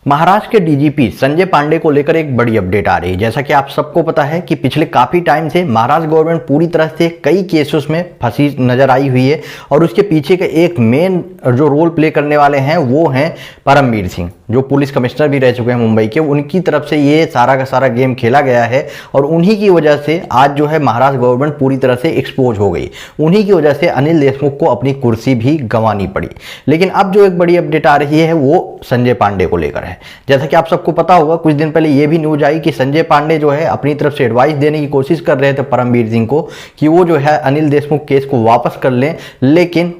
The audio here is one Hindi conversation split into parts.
महाराष्ट्र के डीजीपी संजय पांडे को लेकर एक बड़ी अपडेट आ रही है। जैसा कि आप सबको पता है कि पिछले काफ़ी टाइम से महाराष्ट्र गवर्नमेंट पूरी तरह से कई केसेस में फंसी नजर आई हुई है और उसके पीछे का एक मेन जो रोल प्ले करने वाले हैं वो हैं परमवीर सिंह, जो पुलिस कमिश्नर भी रह चुके हैं मुंबई के। उनकी तरफ से ये सारा का सारा गेम खेला गया है और उन्हीं की वजह से आज जो है महाराष्ट्र गवर्नमेंट पूरी तरह से एक्सपोज हो गई। उन्हीं की वजह से अनिल देशमुख को अपनी कुर्सी भी गंवानी पड़ी। लेकिन अब जो एक बड़ी अपडेट आ रही है वो संजय पांडे को लेकर है। जैसा कि आप सबको पता होगा, कुछ दिन पहले ये भी न्यूज आई कि संजय पांडे जो है अपनी तरफ से एडवाइस देने की कोशिश कर रहे थे परमवीर सिंह को कि वो जो है अनिल देशमुख केस को वापस कर लें, लेकिन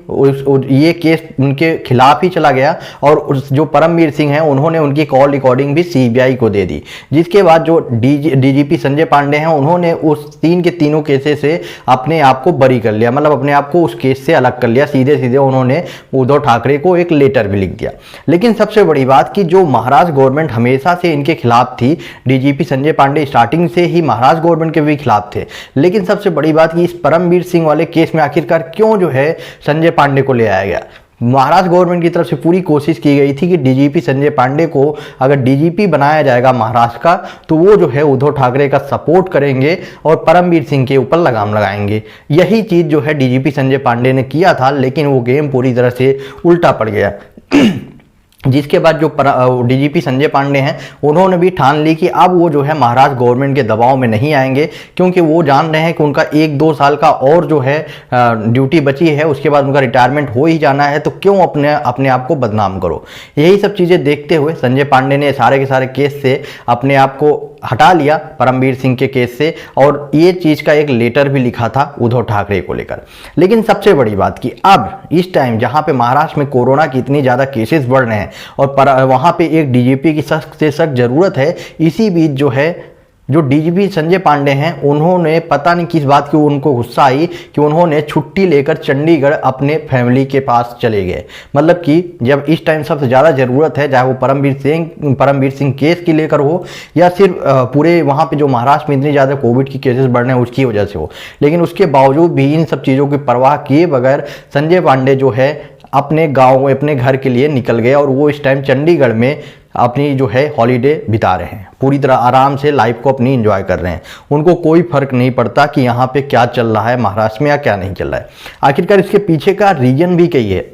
ये केस उनके खिलाफ ही चला गया और जो परमवीर सिंह हैं उन्होंने उनकी कॉल रिकॉर्डिंग भी सीबीआई को दे दी। जिसके बाद जो डीजीपी संजय पांडे हैं उन्होंने उस तीन के तीनों केसेस से अपने आप को बरी कर लिया, मतलब अपने आप को उस केस से अलग कर लिया। सीधे सीधे उन्होंने उद्धव ठाकरे को एक लेटर भी लिख दिया। लेकिन सबसे बड़ी बात कि जो महाराष्ट्र गवर्नमेंट हमेशा से इनके खिलाफ थी, डीजीपी संजय पांडे स्टार्टिंग से ही महाराष्ट्र गवर्नमेंट के भी खिलाफ थे। लेकिन सबसे बड़ी बात कि इस परमवीर सिंह वाले केस में आखिरकार क्यों जो है संजय पांडे को ले आया गया। महाराष्ट्र गवर्नमेंट की तरफ से पूरी कोशिश की गई थी कि डीजीपी संजय पांडे को अगर डीजीपी बनाया जाएगा महाराष्ट्र का तो वो जो है उद्धव ठाकरे का सपोर्ट करेंगे और परमवीर सिंह के ऊपर लगाम लगाएंगे। यही चीज जो है डीजीपी संजय पांडे ने किया था, लेकिन वो गेम पूरी तरह से उल्टा पड़ गया। जिसके बाद जो डीजीपी संजय पांडे हैं उन्होंने भी ठान ली कि अब वो जो है महाराष्ट्र गवर्नमेंट के दबाव में नहीं आएंगे, क्योंकि वो जान रहे हैं कि उनका 1-2 साल का और जो है ड्यूटी बची है, उसके बाद उनका रिटायरमेंट हो ही जाना है, तो क्यों अपने आप को बदनाम करो। यही सब चीज़ें देखते हुए संजय पांडे ने सारे के सारे केस से अपने आप को हटा लिया, परमवीर सिंह के केस से, और ये चीज़ का एक लेटर भी लिखा था उद्धव ठाकरे को लेकर। लेकिन सबसे बड़ी बात कि अब इस टाइम जहां पे महाराष्ट्र में कोरोना की इतनी ज़्यादा केसेस बढ़ रहे हैं और वहां पे एक डीजीपी की सख्त से सख्त जरूरत है, इसी बीच जो है जो डीजीपी संजय पांडे हैं उन्होंने पता नहीं किस बात की उनको गुस्सा आई कि उन्होंने छुट्टी लेकर चंडीगढ़ अपने फैमिली के पास चले गए। मतलब कि जब इस टाइम सबसे ज़्यादा ज़रूरत है, चाहे वो परमवीर सिंह केस की लेकर हो या सिर्फ पूरे वहाँ पे जो महाराष्ट्र में इतनी ज़्यादा कोविड की केसेस बढ़ रहे हैं उसकी वजह से हो, लेकिन उसके बावजूद भी इन सब चीज़ों की परवाह किए बगैर संजय पांडे जो है अपने गाँव में अपने घर के लिए निकल गए और वो इस टाइम चंडीगढ़ में अपनी जो है हॉलीडे बिता रहे हैं, पूरी तरह आराम से लाइफ को अपनी एंजॉय कर रहे हैं। उनको कोई फर्क नहीं पड़ता कि यहाँ पे क्या चल रहा है महाराष्ट्र में या क्या नहीं चल रहा है। आखिरकार इसके पीछे का रीजन भी कही है।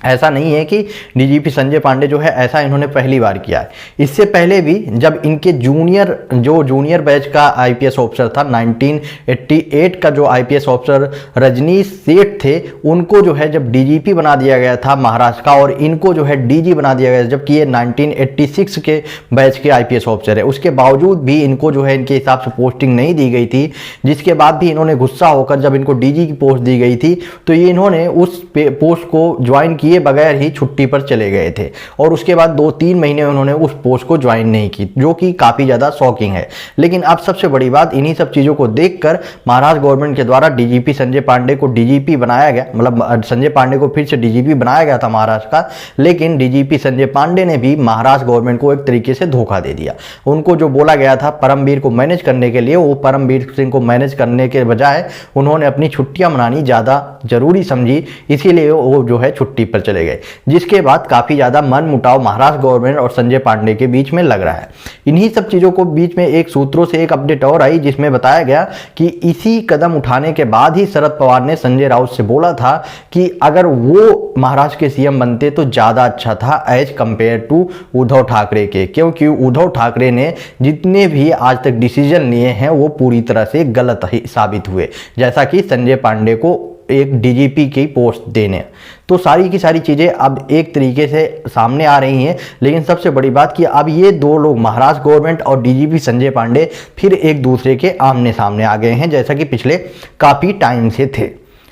ऐसा नहीं है कि डीजीपी संजय पांडे जो है ऐसा इन्होंने पहली बार किया है। इससे पहले भी जब इनके जूनियर बैच का आईपीएस ऑफिसर था, 1988 का जो आईपीएस ऑफिसर रजनीश सेठ थे, उनको जो है जब डीजीपी बना दिया गया था महाराष्ट्र का और इनको जो है डीजी बना दिया गया, जबकि ये 1986 के बैच के आईपीएस ऑफिसर है। उसके बावजूद भी इनको जो है इनके हिसाब से पोस्टिंग नहीं दी गई थी, जिसके बाद भी इन्होंने गुस्सा होकर जब इनको डीजी की पोस्ट दी गई थी तो ये इन्होंने उस पोस्ट को ज्वाइन किए बगैर ही छुट्टी पर चले गए थे और उसके बाद 2-3 महीने उन्होंने उस पोस्ट को ज्वाइन नहीं की, जो कि काफ़ी ज़्यादा शॉकिंग है। लेकिन अब सबसे बड़ी बात, इन्हीं सब चीज़ों को देखकर महाराष्ट्र गवर्नमेंट के द्वारा डीजीपी संजय पांडे को डीजीपी बनाया गया, मतलब संजय पांडे को फिर से डीजीपी बनाया गया था महाराष्ट्र का। लेकिन डीजीपी संजय पांडे ने भी महाराष्ट्र गवर्नमेंट को एक तरीके से धोखा दे दिया। उनको जो बोला गया था परमवीर को मैनेज करने के लिए, वो परमवीर सिंह को मैनेज करने के बजाय उन्होंने अपनी छुट्टियां मनानी ज़्यादा जरूरी समझी, इसीलिए वो जो है छुट्टी पर चले गए। जिसके बाद काफी ज्यादा मनमुटाव महाराष्ट्र गवर्नमेंट और संजय पांडे के बीच में लग रहा है। इन्हीं सब चीजों को बीच में एक सूत्रों से एक अपडेट और आई, जिसमें बताया गया कि इसी कदम उठाने के बाद ही शरद पवार ने संजय राउत से बोला था कि अगर वो महाराष्ट्र के सीएम बनते तो ज्यादा अच्छा था as compare to Uddhav Thackeray के, क्योंकि उद्धव ठाकरे ने जितने भी आज तक डिसीजन लिए हैं वो पूरी तरह से गलत ही साबित हुए, जैसा कि संजय पांडे को एक डीजीपी की पोस्ट देने। तो सारी की सारी चीज़ें अब एक तरीके से सामने आ रही हैं। लेकिन सबसे बड़ी बात कि अब ये दो लोग महाराष्ट्र गवर्नमेंट और डीजीपी संजय पांडे फिर एक दूसरे के आमने सामने आ गए हैं, जैसा कि पिछले काफ़ी टाइम से थे।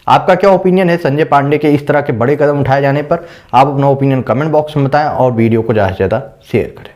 आपका क्या ओपिनियन है संजय पांडे के इस तरह के बड़े कदम उठाए जाने पर? आप अपना ओपिनियन कमेंट बॉक्स में बताएं और वीडियो को ज़्यादा से ज़्यादा शेयर करें।